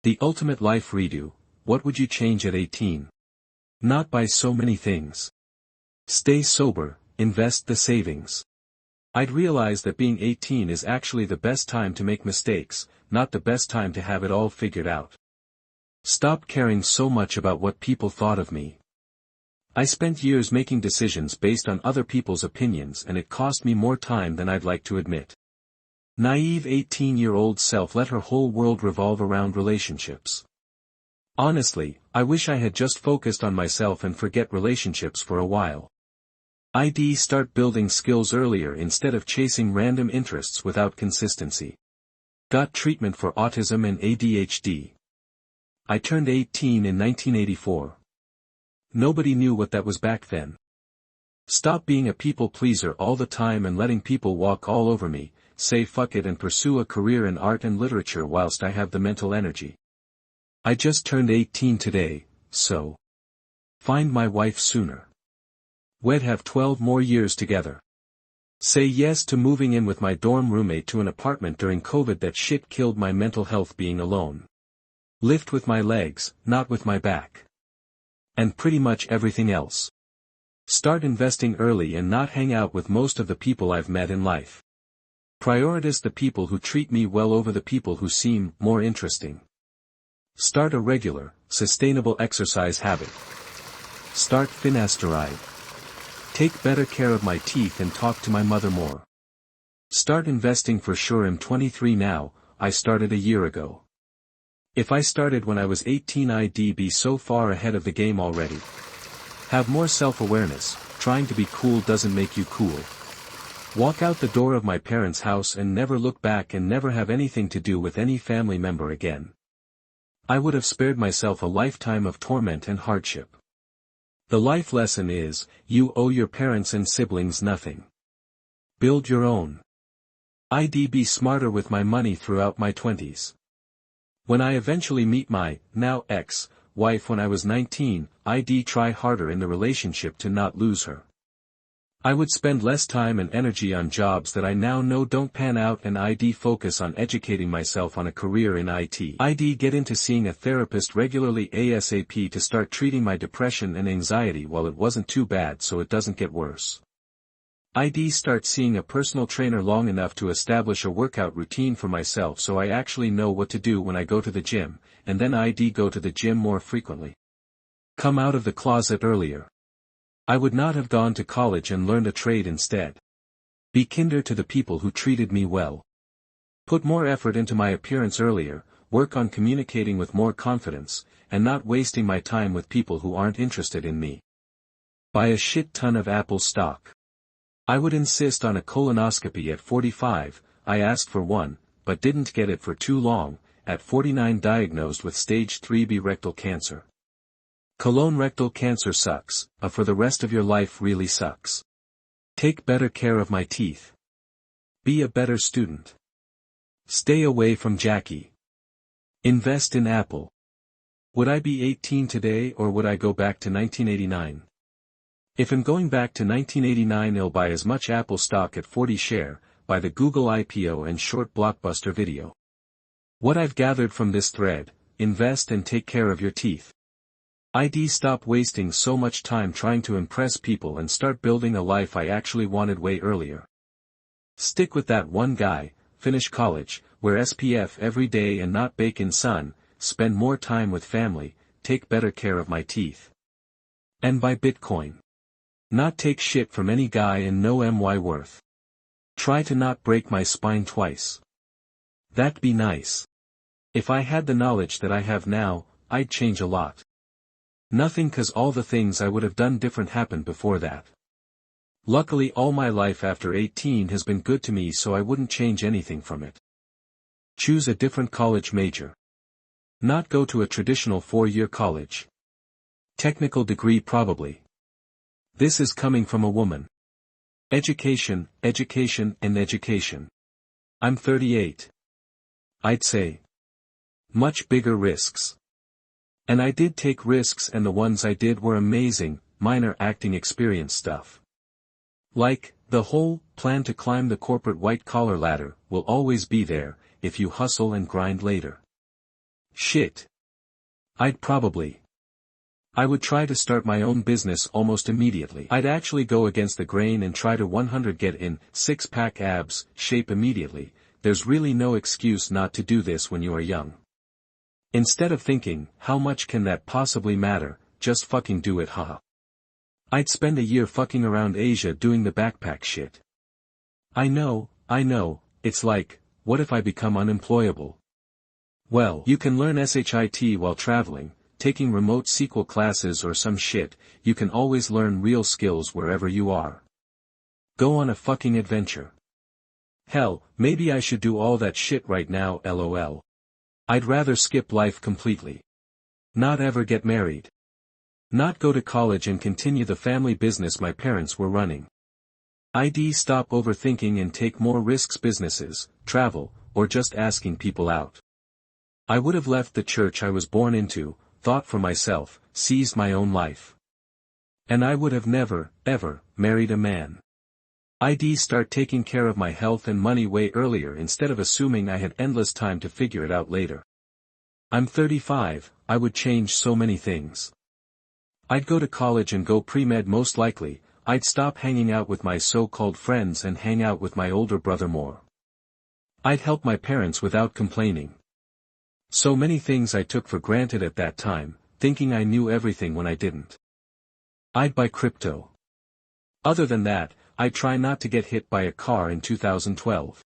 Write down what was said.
The ultimate life redo, what would you change at 18? Not by so many things. Stay sober, invest the savings. I'd realize that being 18 is actually the best time to make mistakes, not the best time to have it all figured out. Stop caring so much about what people thought of me. I spent years making decisions based on other people's opinions and it cost me more time than I'd like to admit. Naive 18-year-old self let her whole world revolve around relationships. Honestly, I wish I had just focused on myself and forget relationships for a while. I'd start building skills earlier instead of chasing random interests without consistency. Got treatment for autism and ADHD. I turned 18 in 1984. Nobody knew what that was back then. Stop being a people pleaser all the time and letting people walk all over me, say fuck it and pursue a career in art and literature whilst I have the mental energy. I just turned 18 today, so. Find my wife sooner. We'd have 12 more years together. Say yes to moving in with my dorm roommate to an apartment during COVID. That shit killed my mental health being alone. Lift with my legs, not with my back. And pretty much everything else. Start investing early and not hang out with most of the people I've met in life. Prioritize the people who treat me well over the people who seem more interesting. Start a regular, sustainable exercise habit. Start finasteride. Take better care of my teeth and talk to my mother more. Start investing for sure. I'm 23 now, I started a year ago. If I started when I was 18 I'd be so far ahead of the game already. Have more self-awareness, trying to be cool doesn't make you cool. Walk out the door of my parents' house and never look back and never have anything to do with any family member again. I would have spared myself a lifetime of torment and hardship. The life lesson is, you owe your parents and siblings nothing. Build your own. I'd be smarter with my money throughout my 20s. When I eventually meet my, now ex-wife when I was 19, I'd try harder in the relationship to not lose her. I would spend less time and energy on jobs that I now know don't pan out and I'd focus on educating myself on a career in IT. I'd get into seeing a therapist regularly ASAP to start treating my depression and anxiety while it wasn't too bad so it doesn't get worse. I'd start seeing a personal trainer long enough to establish a workout routine for myself so I actually know what to do when I go to the gym, and then I'd go to the gym more frequently. Come out of the closet earlier. I would not have gone to college and learned a trade instead. Be kinder to the people who treated me well. Put more effort into my appearance earlier, work on communicating with more confidence, and not wasting my time with people who aren't interested in me. Buy a shit ton of Apple stock. I would insist on a colonoscopy at 45, I asked for one, but didn't get it for too long, at 49 diagnosed with stage 3B rectal cancer. Colorectal cancer sucks, for the rest of your life really sucks. Take better care of my teeth. Be a better student. Stay away from Jackie. Invest in Apple. Would I be 18 today or would I go back to 1989? If I'm going back to 1989 I'll buy as much Apple stock at 40 share, buy the Google IPO and short blockbuster video. What I've gathered from this thread, invest and take care of your teeth. I'd stop wasting so much time trying to impress people and start building a life I actually wanted way earlier. Stick with that one guy, finish college, wear SPF every day and not bake in sun, spend more time with family, take better care of my teeth. And buy Bitcoin. Not take shit from any guy and no my worth. Try to not break my spine twice. That'd be nice. If I had the knowledge that I have now, I'd change a lot. Nothing 'cause all the things I would have done different happened before that. Luckily all my life after 18 has been good to me so I wouldn't change anything from it. Choose a different college major. Not go to a traditional 4-year college. Technical degree probably. This is coming from a woman. Education, education and education. I'm 38. I'd say. Much bigger risks. And I did take risks and the ones I did were amazing, minor acting experience stuff. Like, the whole plan to climb the corporate white-collar ladder will always be there, if you hustle and grind later. Shit. I would try to start my own business almost immediately. I'd actually go against the grain and try to 100 get in, six-pack abs, shape immediately. There's really no excuse not to do this when you are young. Instead of thinking, how much can that possibly matter, just fucking do it, haha. I'd spend a year fucking around Asia doing the backpack shit. I know, it's like, what if I become unemployable? Well, you can learn SHIT while traveling, taking remote SQL classes or some shit. You can always learn real skills wherever you are. Go on a fucking adventure. Hell, maybe I should do all that shit right now, lol. I'd rather skip life completely. Not ever get married. Not go to college and continue the family business my parents were running. I'd stop overthinking and take more risks, businesses, travel, or just asking people out. I would have left the church I was born into, thought for myself, seized my own life. And I would have never, ever, married a man. I'd start taking care of my health and money way earlier instead of assuming I had endless time to figure it out later. I'm 35, I would change so many things. I'd go to college and go pre-med most likely. I'd stop hanging out with my so-called friends and hang out with my older brother more. I'd help my parents without complaining. So many things I took for granted at that time, thinking I knew everything when I didn't. I'd buy crypto. Other than that, I'd try not to get hit by a car in 2012.